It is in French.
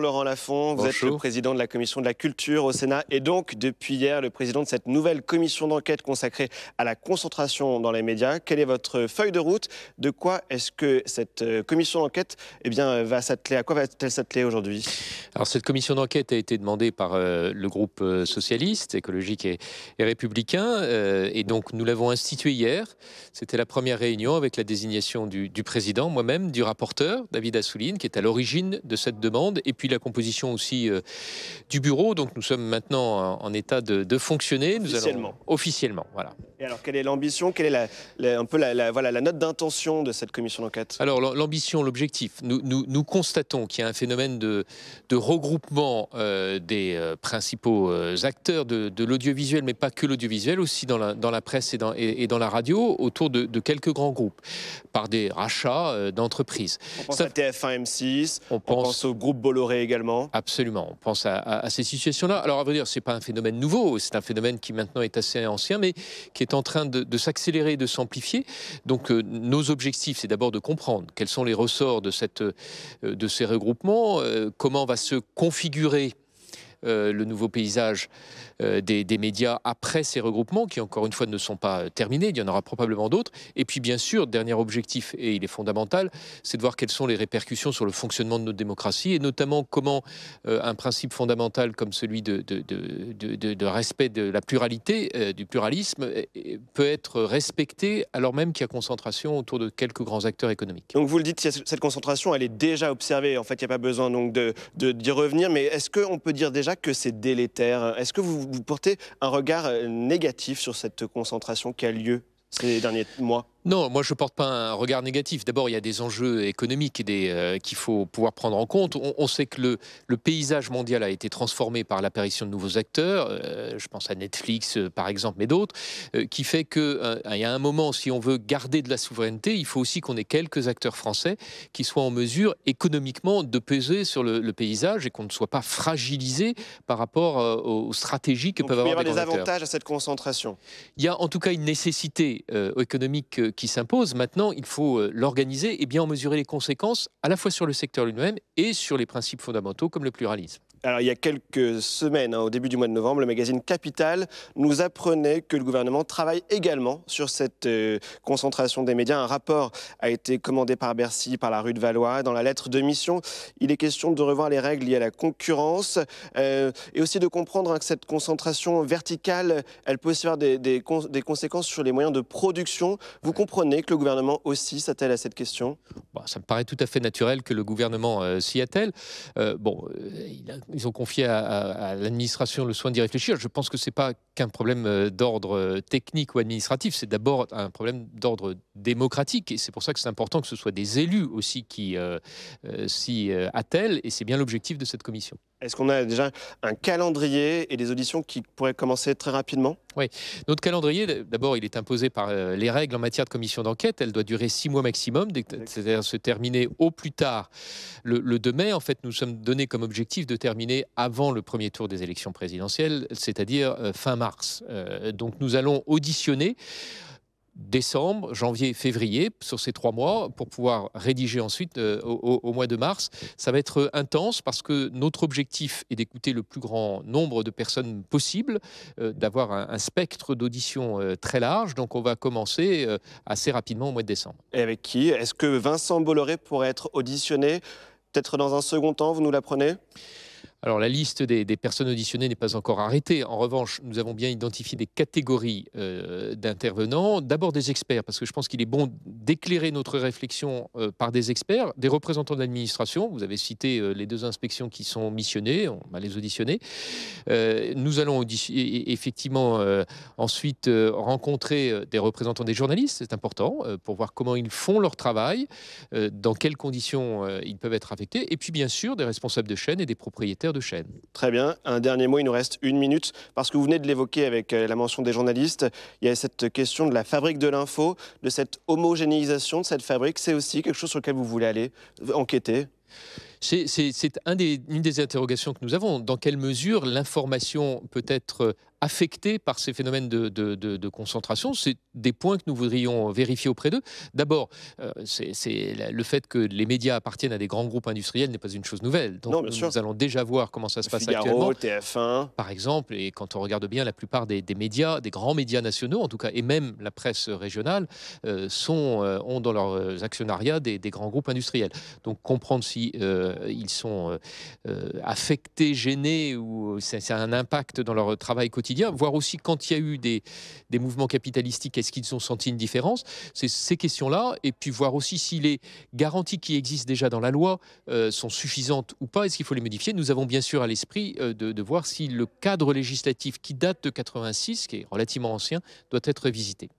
Laurent Lafont, vous êtes le président de la commission de la culture au Sénat et donc depuis hier le président de cette nouvelle commission d'enquête consacrée à la concentration dans les médias. Quelle est votre feuille de route? De quoi est-ce que cette commission d'enquête va s'atteler? À quoi va-t-elle s'atteler aujourd'hui? Alors cette commission d'enquête a été demandée par le groupe socialiste, écologique et républicain et donc nous l'avons instituée hier. C'était la première réunion avec la désignation du président, moi-même, du rapporteur David Assouline qui est à l'origine de cette demande et puis la composition aussi du bureau. Donc nous sommes maintenant en état de fonctionner. Officiellement, voilà. Et alors quelle est l'ambition? Quelle est la note d'intention de cette commission d'enquête? Alors l'ambition, l'objectif, nous constatons qu'il y a un phénomène de regroupement des principaux acteurs de l'audiovisuel, mais pas que l'audiovisuel, aussi dans la presse et dans la radio, autour de quelques grands groupes, par des rachats d'entreprises. On pense à TF1, M6, on pense au groupe Bolloré également. Absolument, on pense à ces situations-là. Alors à vrai dire, ce n'est pas un phénomène nouveau, c'est un phénomène qui maintenant est assez ancien, mais qui est en train de s'accélérer, de s'amplifier. Donc nos objectifs, c'est d'abord de comprendre quels sont les ressorts de ces regroupements, comment va se configurer le nouveau paysage des médias après ces regroupements, qui encore une fois ne sont pas terminés, il y en aura probablement d'autres. Et puis bien sûr, dernier objectif, et il est fondamental, c'est de voir quelles sont les répercussions sur le fonctionnement de notre démocratie, et notamment comment un principe fondamental comme celui de respect de la pluralité, du pluralisme, peut être respecté alors même qu'il y a concentration autour de quelques grands acteurs économiques. Donc vous le dites, cette concentration, elle est déjà observée, en fait il n'y a pas besoin donc d'y revenir, mais est-ce qu'on peut dire déjà que c'est délétère? Est-ce que vous portez un regard négatif sur cette concentration qui a lieu ces derniers mois? Non, moi je ne porte pas un regard négatif. D'abord, il y a des enjeux économiques qu'il faut pouvoir prendre en compte. On sait que le paysage mondial a été transformé par l'apparition de nouveaux acteurs. Je pense à Netflix, par exemple, mais d'autres, qui fait qu'il y a un moment, si on veut garder de la souveraineté, il faut aussi qu'on ait quelques acteurs français qui soient en mesure économiquement de peser sur le paysage et qu'on ne soit pas fragilisé par rapport aux stratégies que peuvent avoir des grands acteurs. Il y a des avantages à cette concentration. Il y a en tout cas une nécessité économique qui s'impose. Maintenant, il faut l'organiser et bien en mesurer les conséquences à la fois sur le secteur lui-même et sur les principes fondamentaux comme le pluralisme. Alors, il y a quelques semaines, au début du mois de novembre, le magazine Capital nous apprenait que le gouvernement travaille également sur cette concentration des médias. Un rapport a été commandé par Bercy, par la rue de Valois. Dans la lettre de mission, il est question de revoir les règles liées à la concurrence et aussi de comprendre que cette concentration verticale, elle peut aussi avoir des conséquences sur les moyens de production. Vous comprenez que le gouvernement aussi s'attelle à cette question? Ça me paraît tout à fait naturel que le gouvernement s'y attelle. Ils ont confié à l'administration le soin d'y réfléchir. Je pense que ce n'est pas qu'un problème d'ordre technique ou administratif, c'est d'abord un problème d'ordre démocratique. Et c'est pour ça que c'est important que ce soit des élus aussi qui s'y attellent. Et c'est bien l'objectif de cette commission. Est-ce qu'on a déjà un calendrier et des auditions qui pourraient commencer très rapidement? Oui. Notre calendrier, d'abord, il est imposé par les règles en matière de commission d'enquête. Elle doit durer 6 mois maximum, c'est-à-dire se terminer au plus tard le 2 mai. En fait, nous sommes donnés comme objectif de terminer avant le premier tour des élections présidentielles, c'est-à-dire fin mars. Donc nous allons auditionner décembre, janvier, février, sur ces 3 mois, pour pouvoir rédiger ensuite au mois de mars. Ça va être intense parce que notre objectif est d'écouter le plus grand nombre de personnes possible, d'avoir un spectre d'audition très large. Donc on va commencer assez rapidement au mois de décembre. Et avec qui? Est-ce que Vincent Bolloré pourrait être auditionné? Peut-être dans un second temps, vous nous l'apprenez? Alors la liste des personnes auditionnées n'est pas encore arrêtée. En revanche, nous avons bien identifié des catégories d'intervenants. D'abord des experts, parce que je pense qu'il est bon d'éclairer notre réflexion par des experts, des représentants de l'administration. Vous avez cité les 2 inspections qui sont missionnées, on va les auditionner. Nous allons effectivement ensuite rencontrer des représentants des journalistes, c'est important, pour voir comment ils font leur travail, dans quelles conditions ils peuvent être affectés. Et puis bien sûr des responsables de chaîne et des propriétaires de chaîne. Très bien. Un dernier mot, il nous reste 1 minute, parce que vous venez de l'évoquer avec la mention des journalistes. Il y a cette question de la fabrique de l'info, de cette homogénéisation de cette fabrique. C'est aussi quelque chose sur lequel vous voulez aller enquêter? C'est une des interrogations que nous avons. Dans quelle mesure l'information peut être affectés par ces phénomènes de concentration. C'est des points que nous voudrions vérifier auprès d'eux. D'abord, le fait que les médias appartiennent à des grands groupes industriels n'est pas une chose nouvelle. Donc Non, bien sûr. nous allons déjà voir comment ça se passe Figaro, actuellement. TF1. Par exemple, et quand on regarde bien, la plupart des médias, des grands médias nationaux en tout cas, et même la presse régionale, ont dans leurs actionnariats des grands groupes industriels. Donc comprendre si ils sont affectés, gênés, ou c'est un impact dans leur travail quotidien, voir aussi quand il y a eu des mouvements capitalistiques, est-ce qu'ils ont senti une différence? C'est ces questions-là, et puis voir aussi si les garanties qui existent déjà dans la loi sont suffisantes ou pas, est-ce qu'il faut les modifier? Nous avons bien sûr à l'esprit de voir si le cadre législatif qui date de 86, qui est relativement ancien, doit être visité.